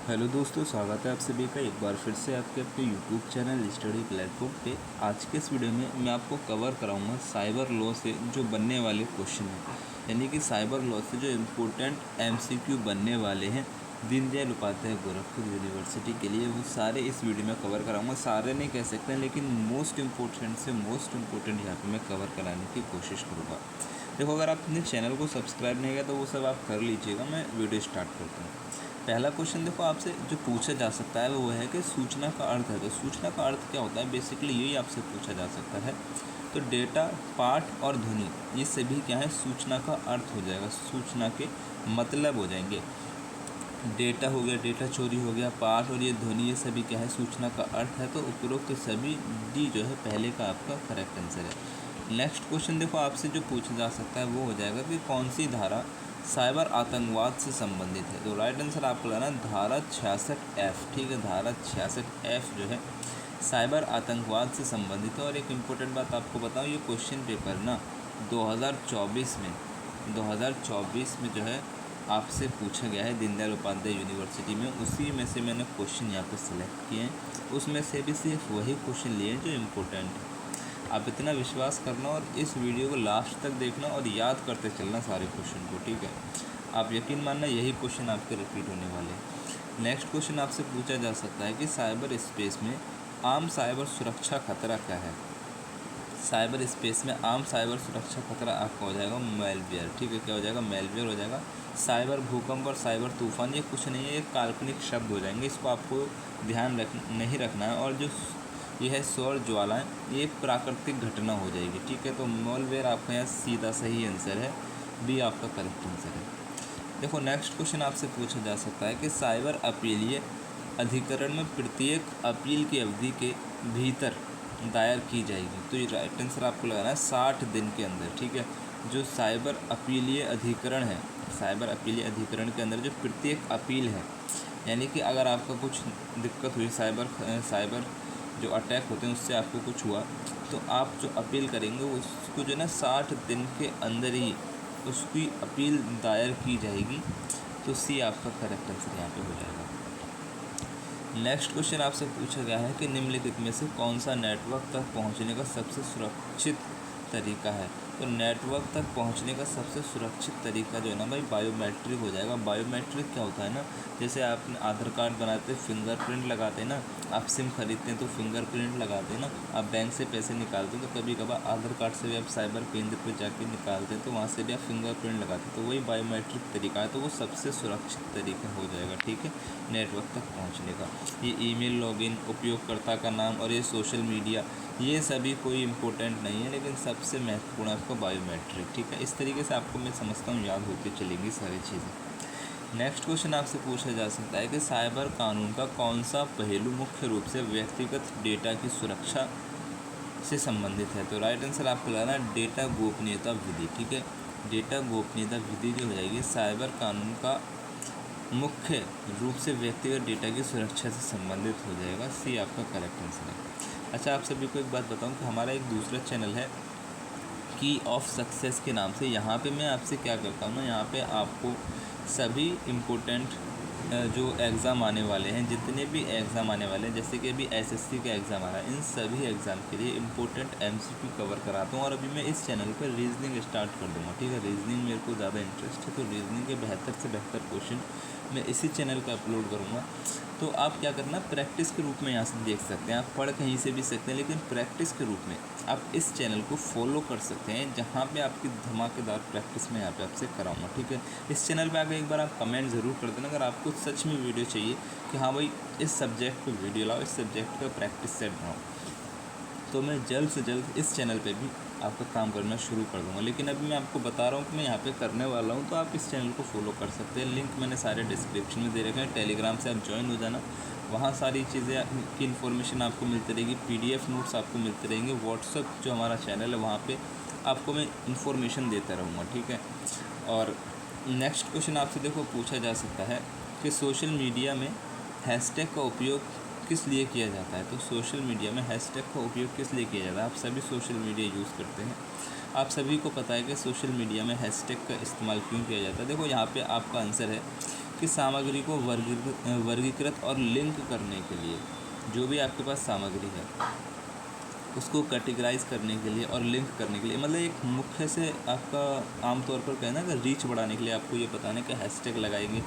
Hello दोस्तों, स्वागत है आप सभी का एक बार फिर से आपके अपने यूट्यूब चैनल स्टडी प्लेटफॉर्म पे। आज के इस वीडियो में मैं आपको कवर कराऊंगा साइबर लॉ से जो बनने वाले क्वेश्चन हैं, यानी कि साइबर लॉ से जो इम्पोर्टेंट एमसीक्यू बनने वाले हैं दीनदयाल उपाध्याय गोरखपुर यूनिवर्सिटी के लिए, वो सारे इस वीडियो में कवर कराऊँगा। सारे नहीं कह सकते हैं, लेकिन मोस्ट इम्पोर्टेंट से मोस्ट इम्पोर्टेंट यहाँ पर मैं कवर कराने की कोशिश करूँगा। देखो, अगर आपने चैनल को सब्सक्राइब नहीं किया तो वो सब आप कर लीजिएगा। मैं वीडियो स्टार्ट करता हूँ। पहला क्वेश्चन देखो आपसे जो पूछा जा सकता है वो है कि सूचना का अर्थ है। तो सूचना का अर्थ क्या होता है, बेसिकली यही आपसे पूछा जा सकता है। तो डेटा, पाठ और ध्वनि, ये सभी क्या है, सूचना का अर्थ हो जाएगा, सूचना के मतलब हो जाएंगे। डेटा हो गया, डेटा चोरी हो गया, पाठ और ये ध्वनि, ये सभी क्या है, सूचना का अर्थ है। तो उपरोक्त सभी डी जो है पहले का आपका करेक्ट आंसर है। नेक्स्ट क्वेश्चन देखो आपसे जो पूछा जा सकता है वो हो जाएगा कि कौन सी धारा साइबर आतंकवाद से संबंधित है। तो राइट आंसर आपको लगाना धारा 66F। ठीक है, धारा 66F जो है साइबर आतंकवाद से संबंधित है। और एक इम्पोर्टेंट बात आपको बताऊं, ये क्वेश्चन पेपर ना 2024 में जो है आपसे पूछा गया है दीनदयाल उपाध्याय यूनिवर्सिटी में। उसी में से मैंने क्वेश्चन यहाँ पे सिलेक्ट किए हैं, उसमें से भी सिर्फ वही क्वेश्चन लिए हैं जो इम्पोर्टेंट है। आप इतना विश्वास करना और इस वीडियो को लास्ट तक देखना और याद करते चलना सारे क्वेश्चन को। ठीक है, आप यकीन मानना यही क्वेश्चन आपके रिपीट होने वाले हैं। नेक्स्ट क्वेश्चन आपसे पूछा जा सकता है कि साइबर स्पेस में आम साइबर सुरक्षा खतरा क्या है। साइबर स्पेस में आम साइबर सुरक्षा खतरा आपका हो जाएगा मेलवेयर। ठीक है, क्या हो जाएगा, मेलवेयर हो जाएगा। साइबर भूकंप और साइबर तूफान ये कुछ नहीं है, ये काल्पनिक शब्द हो जाएंगे, इसको आपको ध्यान नहीं रखना है। और जो ये है सौर ज्वालाएँ, ये एक प्राकृतिक घटना हो जाएगी। ठीक है, तो मेलवेयर आपका यहाँ सीधा सही आंसर है, बी आपका करेक्ट आंसर है। देखो, नेक्स्ट क्वेश्चन आपसे पूछा जा सकता है कि साइबर अपीलीय अधिकरण में प्रत्येक अपील की अवधि के भीतर दायर की जाएगी। तो ये राइट आंसर आपको लगाना है 60 दिन के अंदर। ठीक है, जो साइबर अपीलीय अधिकरण है, साइबर अपीलीय अधिकरण के अंदर जो प्रत्येक अपील है, यानी कि अगर आपका कुछ दिक्कत हुई, साइबर जो अटैक होते हैं उससे आपको कुछ हुआ, तो आप जो अपील करेंगे उसको जो है ना 60 दिन के अंदर ही उसकी अपील दायर की जाएगी। तो सी आपका करेक्ट आंसर यहाँ पे हो जाएगा। नेक्स्ट क्वेश्चन आपसे पूछा गया है कि निम्नलिखित में से कौन सा नेटवर्क तक पहुँचने का सबसे सुरक्षित तरीका है। तो नेटवर्क तक पहुंचने का सबसे सुरक्षित तरीका जो है ना भाई, बायोमेट्रिक हो जाएगा। बायोमेट्रिक क्या होता है ना, जैसे आप आधार कार्ड बनाते फिंगरप्रिंट लगाते हैं ना, आप सिम खरीदते हैं तो फिंगरप्रिंट लगाते हैं ना, आप बैंक से पैसे निकालते हैं तो कभी कभार आधार कार्ड से भी आप साइबर केंद्र पर जाके निकालते हैं तो वहाँ से भी आप फिंगरप्रिंट लगाते हैं, तो वही बायोमेट्रिक तरीका है। तो वो सबसे सुरक्षित तरीका हो जाएगा। ठीक है, नेटवर्क तक पहुँचने का। ये ईमेल लॉगिन, उपयोगकर्ता का नाम और ये सोशल मीडिया, ये सभी कोई इम्पोर्टेंट नहीं है, लेकिन सबसे महत्वपूर्ण है आपका बायोमेट्रिक। ठीक है, इस तरीके से आपको मैं समझता हूँ याद होती चलेंगी सारी चीज़ें। नेक्स्ट क्वेश्चन आपसे पूछा जा सकता है कि साइबर कानून का कौन सा पहलू मुख्य रूप से व्यक्तिगत डेटा की सुरक्षा से संबंधित है। तो राइट आंसर आपको लगाना है डेटा गोपनीयता विधि। ठीक है, डेटा गोपनीयता विधि जो हो जाएगी साइबर कानून का मुख्य रूप से व्यक्तिगत डेटा की सुरक्षा से संबंधित हो जाएगा। सी आपका करेक्ट आंसर है। अच्छा, आप सभी को एक बात बताऊं कि हमारा एक दूसरा चैनल है की ऑफ सक्सेस के नाम से। यहाँ पे मैं आपसे क्या करता हूँ ना, यहाँ पे आपको सभी इम्पोर्टेंट जो एग्ज़ाम आने वाले हैं, जितने भी एग्ज़ाम आने वाले हैं, जैसे कि अभी एसएससी का एग्ज़ाम आ रहा है, इन सभी एग्ज़ाम के लिए इम्पोर्टेंट एमसीक्यू कवर कराता हूँ। और अभी मैं इस चैनल पर रीजनिंग स्टार्ट कर दूँगा। ठीक है, रीजनिंग मेरे को ज़्यादा इंटरेस्ट है, तो रीजनिंग के बेहतर से बेहतर क्वेश्चन मैं इसी चैनल पर अपलोड करूँगा। तो आप क्या करना, प्रैक्टिस के रूप में यहाँ से देख सकते हैं, आप पढ़ कहीं से भी सकते हैं, लेकिन प्रैक्टिस के रूप में आप इस चैनल को फॉलो कर सकते हैं, जहाँ पे आपकी धमाकेदार प्रैक्टिस में यहाँ पे आपसे कराऊंगा। ठीक है, इस चैनल पे आकर एक बार आप कमेंट ज़रूर कर देना अगर आपको सच में वीडियो चाहिए कि हाँ भाई इस सब्जेक्ट पे वीडियो लाओ, इस सब्जेक्ट का प्रैक्टिस सेट बनाओ, तो मैं जल्द से जल्द इस चैनल पे भी आपका काम करना शुरू कर दूंगा। लेकिन अभी मैं आपको बता रहा हूँ कि मैं यहाँ पे करने वाला हूँ, तो आप इस चैनल को फॉलो कर सकते हैं। लिंक मैंने सारे डिस्क्रिप्शन में दे रखे हैं। टेलीग्राम से आप ज्वाइन हो जाना, वहाँ सारी चीज़ें की इन्फॉर्मेशन आपको मिलती रहेगी, PDF नोट्स आपको मिलते रहेंगे। व्हाट्सअप जो हमारा चैनल है वहाँ पर आपको मैं इन्फॉर्मेशन देता रहूँगा। ठीक है, और नेक्स्ट क्वेश्चन आपसे देखो पूछा जा सकता है कि सोशल मीडिया में हैशटैग का उपयोग किस लिए किया जाता है। तो सोशल मीडिया में हैशटैग का उपयोग किस लिए किया जाता है। आप सभी सोशल मीडिया यूज़ करते हैं, आप सभी को पता है कि सोशल मीडिया में हैशटैग का इस्तेमाल क्यों किया जाता है। देखो, यहाँ पे आपका आंसर है कि सामग्री को वर्गीकृत और लिंक करने के लिए, जो भी आपके पास सामग्री है उसको कैटेगराइज करने के लिए और लिंक करने के लिए, मतलब एक मुख्य से आपका आमतौर पर कहना कि रीच बढ़ाने के लिए आपको ये बताना कि हैशटैग लगाएंगे,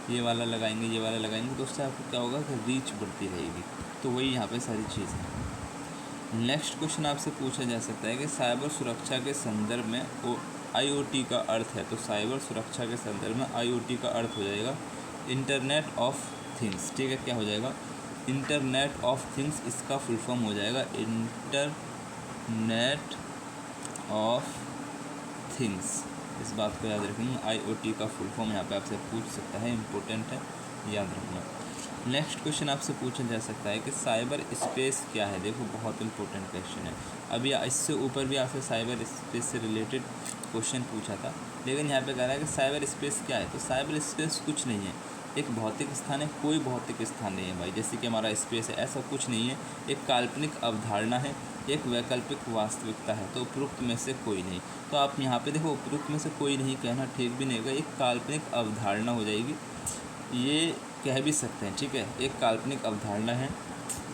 ये वाला लगाएंगे, ये वाला लगाएंगे, तो उससे आपको क्या होगा कि रीच बढ़ती रहेगी। तो वही यहाँ पे सारी चीज़ है। नेक्स्ट क्वेश्चन आपसे पूछा जा सकता है कि साइबर सुरक्षा के संदर्भ में IoT का अर्थ है। तो साइबर सुरक्षा के संदर्भ में IoT का अर्थ हो जाएगा इंटरनेट ऑफ थिंग्स। ठीक है, क्या हो जाएगा? Internet of things. इसका फुल फॉर्म हो जाएगा इंटरनेट ऑफ थिंग्स। इस बात को याद रखेंगे। IoT का फुल फॉर्म यहाँ पे आपसे पूछ सकता है, इम्पोर्टेंट है, याद रखना। नेक्स्ट क्वेश्चन आपसे पूछा जा सकता है कि साइबर स्पेस क्या है। देखो बहुत इंपॉर्टेंट क्वेश्चन है। अभी इससे ऊपर भी आपसे साइबर स्पेस से रिलेटेड क्वेश्चन पूछा था, लेकिन यहाँ पे कह रहा है कि साइबर स्पेस क्या है। तो साइबर स्पेस कुछ नहीं है, एक भौतिक स्थान है। कोई भौतिक स्थान नहीं है भाई, जैसे कि हमारा स्पेस है, ऐसा कुछ नहीं है। एक काल्पनिक अवधारणा है, एक वैकल्पिक वास्तविकता है। तो उपरोक्त में से कोई नहीं। तो आप यहाँ पे देखो, उपरोक्त में से कोई नहीं कहना ठीक भी नहीं होगा, एक काल्पनिक अवधारणा हो जाएगी, ये कह भी सकते हैं। ठीक है, एक काल्पनिक अवधारणा है,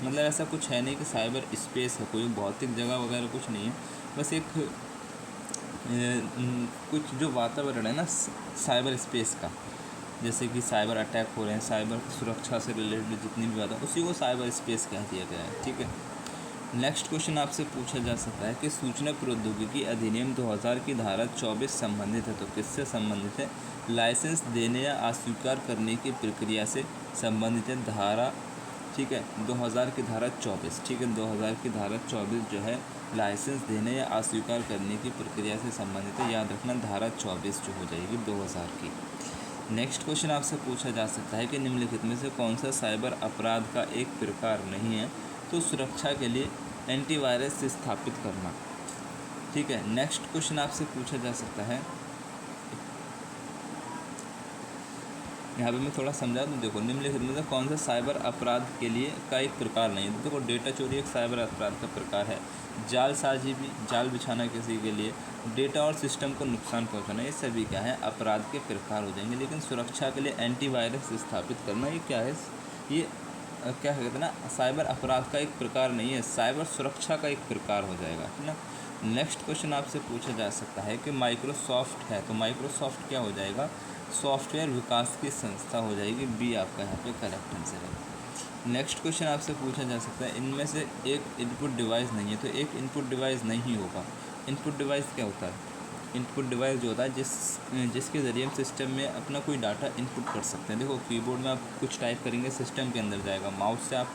मतलब ऐसा कुछ है नहीं कि साइबर स्पेस है, कोई भौतिक जगह वगैरह कुछ नहीं है। बस एक कुछ जो वातावरण है ना साइबर स्पेस का, जैसे कि साइबर अटैक हो रहे हैं, साइबर सुरक्षा से रिलेटेड जितनी भी बात है, उसी को साइबर स्पेस कह दिया गया है। ठीक है। नेक्स्ट क्वेश्चन आपसे पूछा जा सकता है कि सूचना प्रौद्योगिकी अधिनियम 2000 की धारा 24 संबंधित है। तो किससे संबंधित है? लाइसेंस देने या अस्वीकार करने की प्रक्रिया से संबंधित है धारा। ठीक है, 2000 की धारा 24। ठीक है, 2000 की धारा 24 जो है लाइसेंस देने या अस्वीकार करने की प्रक्रिया से संबंधित है। याद रखना, धारा 24 जो हो जाएगी 2000 की। नेक्स्ट क्वेश्चन आपसे पूछा जा सकता है कि निम्नलिखित में से कौन सा साइबर अपराध का एक प्रकार नहीं है। तो सुरक्षा के लिए एंटीवायरस स्थापित करना। ठीक है। नेक्स्ट क्वेश्चन आपसे पूछा जा सकता है, यहाँ पे मैं थोड़ा समझा दूँ। देखो, निम्नलिखित में से कौन सा साइबर अपराध के लिए का एक प्रकार नहीं है। तो देखो, डेटा चोरी एक साइबर अपराध का प्रकार है। जालसाजी भी, जाल बिछाना किसी के लिए, डेटा और सिस्टम को नुकसान पहुंचाना, ये सभी क्या है? अपराध के प्रकार हो जाएंगे। लेकिन सुरक्षा के लिए एंटीवायरस स्थापित करना, ये क्या है? ये क्या कहते हैं ना, साइबर अपराध का एक प्रकार नहीं है, साइबर सुरक्षा का एक प्रकार हो जाएगा। है ना। नेक्स्ट क्वेश्चन आपसे पूछा जा सकता है कि माइक्रोसॉफ्ट है। तो माइक्रोसॉफ्ट क्या हो जाएगा? सॉफ्टवेयर विकास की संस्था हो जाएगी। बी आपका यहाँ पे करेक्ट आंसर है। नेक्स्ट क्वेश्चन आपसे पूछा जा सकता है, इनमें से एक इनपुट डिवाइस नहीं है। तो एक इनपुट डिवाइस नहीं होगा। इनपुट डिवाइस क्या होता है? इनपुट डिवाइस जो होता है जिसके ज़रिए हम सिस्टम में अपना कोई डाटा इनपुट कर सकते हैं। देखो, कीबोर्ड में आप कुछ टाइप करेंगे, सिस्टम के अंदर जाएगा। माउस से आप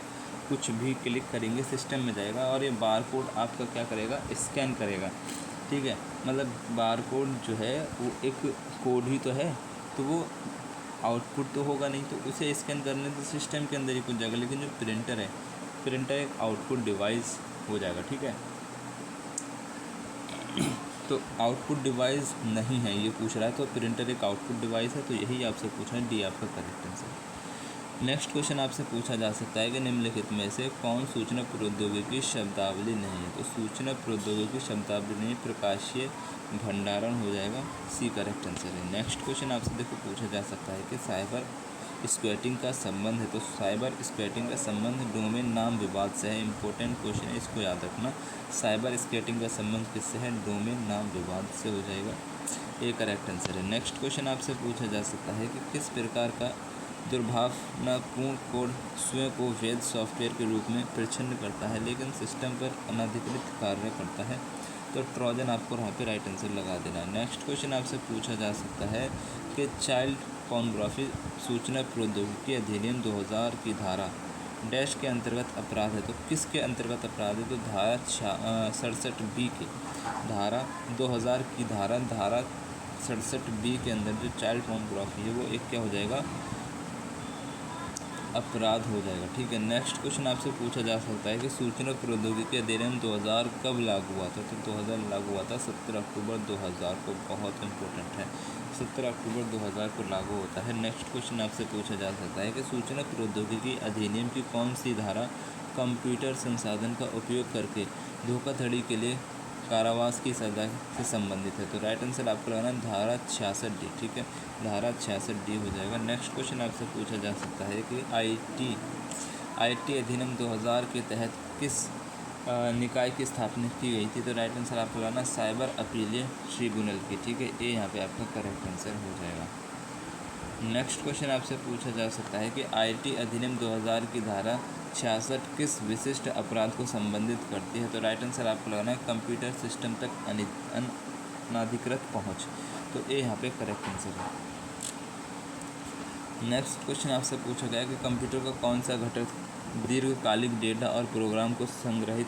कुछ भी क्लिक करेंगे, सिस्टम में जाएगा। और ये बार कोड आपका क्या करेगा? स्कैन करेगा। ठीक है, मतलब बार कोड जो है वो एक कोड ही तो है, तो वो आउटपुट तो होगा नहीं, तो उसे स्कैन करने तो सिस्टम के अंदर ही कुछ जाएगा। लेकिन जो प्रिंटर है, प्रिंटर एक आउटपुट डिवाइस हो जाएगा। ठीक है, तो आउटपुट डिवाइस नहीं है ये पूछ रहा है, तो प्रिंटर एक आउटपुट डिवाइस है। तो यही आपसे पूछना है, डी आपका करेक्ट आंसर। नेक्स्ट क्वेश्चन आपसे पूछा जा सकता है कि निम्नलिखित में से कौन सूचना प्रौद्योगिकी शब्दावली नहीं है। तो सूचना प्रौद्योगिकी शब्दावली नहीं, प्रकाशीय भंडारण हो जाएगा। सी करेक्ट आंसर है। नेक्स्ट क्वेश्चन आपसे देखो पूछा जा सकता है कि साइबर स्क्वैटिंग का संबंध है। तो साइबर स्क्वैटिंग का संबंध डोमेन नाम विवाद से है। इंपॉर्टेंट क्वेश्चन है, इसको याद रखना। साइबर स्क्वैटिंग का संबंध किससे है? डोमेन नाम विवाद से हो जाएगा। ए करेक्ट आंसर है। नेक्स्ट क्वेश्चन आपसे पूछा जा सकता है कि किस प्रकार का दुर्भावनापूर्ण कोड स्वयं को वैध सॉफ्टवेयर के रूप में प्रच्छन्न करता है लेकिन सिस्टम पर अनधिकृत कार्य करता है। तो ट्रोजन आपको यहाँ पे राइट आंसर लगा देना। नेक्स्ट क्वेश्चन आपसे पूछा जा सकता है कि चाइल्ड पोर्नोग्राफी सूचना प्रौद्योगिकी अधिनियम 2000 की धारा डैश के अंतर्गत अपराध है। तो किसके अंतर्गत अपराध है? तो धारा 67B के, धारा 2000 की धारा 67B के अंदर जो चाइल्ड पोर्नोग्राफी है वो एक क्या हो जाएगा? अपराध हो जाएगा। ठीक है। नेक्स्ट क्वेश्चन आपसे पूछा जा सकता है कि सूचना प्रौद्योगिकी अधिनियम 2000 कब लागू हुआ था। तो 2000 लागू हुआ था 17 अक्टूबर 2000 को। बहुत इंपॉर्टेंट है, 17 अक्टूबर 2000 को लागू होता है। नेक्स्ट क्वेश्चन आपसे पूछा जा सकता है कि सूचना प्रौद्योगिकी अधिनियम की कौन सी धारा कंप्यूटर संसाधन का उपयोग करके धोखाधड़ी के लिए कारावास की सज़ा से संबंधित है? तो राइट आंसर आपको लगाना है धारा 66D। ठीक है, धारा 66D हो जाएगा। नेक्स्ट क्वेश्चन आपसे पूछा जा सकता है कि आईटी अधिनियम 2000 के तहत किस निकाय की स्थापना की गई थी? तो राइट आंसर आपको लगाना साइबर अपीलीय ट्रिब्यूनल की। ठीक है, ये यहाँ पे आपका करेक्ट आंसर हो जाएगा। नेक्स्ट क्वेश्चन आपसे पूछा जा सकता है कि आईटी अधिनियम 2000 की धारा 66 किस विशिष्ट अपराध को संबंधित करती है? तो राइट आंसर आपको लगाना है कंप्यूटर सिस्टम तक अनाधिकृत पहुंच। तो ये यहाँ पे करेक्ट आंसर है। नेक्स्ट क्वेश्चन आपसे पूछा गया कि कंप्यूटर का कौन सा घटक दीर्घकालिक डेटा और प्रोग्राम को संग्रहित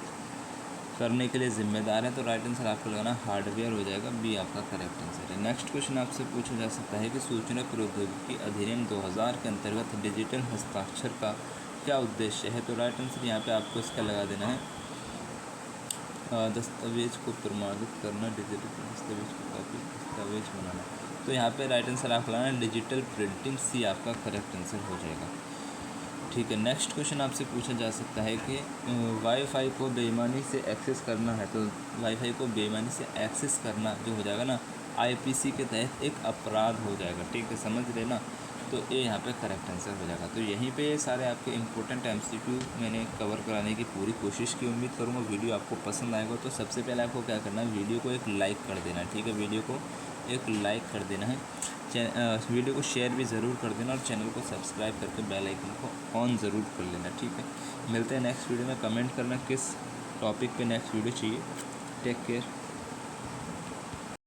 करने के लिए जिम्मेदार है? तो राइट आंसर आपको लगाना हार्डवेयर हो जाएगा। बी आपका करेक्ट आंसर है। नेक्स्ट क्वेश्चन आपसे पूछा जा सकता है कि सूचना प्रौद्योगिकी अधिनियम 2000 के अंतर्गत डिजिटल हस्ताक्षर का क्या उद्देश्य है? तो राइट आंसर यहाँ पे आपको इसका लगा देना है दस्तावेज को प्रमाणित करना, डिजिटल दस्तावेज को कॉपी दस्तावेज बनाना। तो यहाँ पे राइट आंसर आपको लगाना है डिजिटल प्रिंटिंग। सी आपका करेक्ट आंसर हो जाएगा। ठीक है, नेक्स्ट क्वेश्चन आपसे पूछा जा सकता है कि वाईफाई को बेईमानी से एक्सेस करना है। तो वाईफाई को बेईमानी से एक्सेस करना जो हो जाएगा ना, आईपीसी के तहत एक अपराध हो जाएगा। ठीक है, समझ लेना। तो ये यहाँ पे करेक्ट आंसर हो जाएगा। तो यहीं पे ये सारे आपके इंपॉर्टेंट एमसीक्यू मैंने कवर कराने की पूरी कोशिश की। उम्मीद करूँगा वीडियो आपको पसंद आएगा। तो सबसे पहले आपको क्या करना है, वीडियो को एक लाइक कर देना है। ठीक है, वीडियो को एक लाइक कर देना है। वीडियो को शेयर भी ज़रूर कर देना और चैनल को सब्सक्राइब करके बेल आइकन को ऑन ज़रूर कर लेना। ठीक है, मिलते हैं नेक्स्ट वीडियो में। कमेंट करना किस टॉपिक पे नेक्स्ट वीडियो चाहिए। Take care.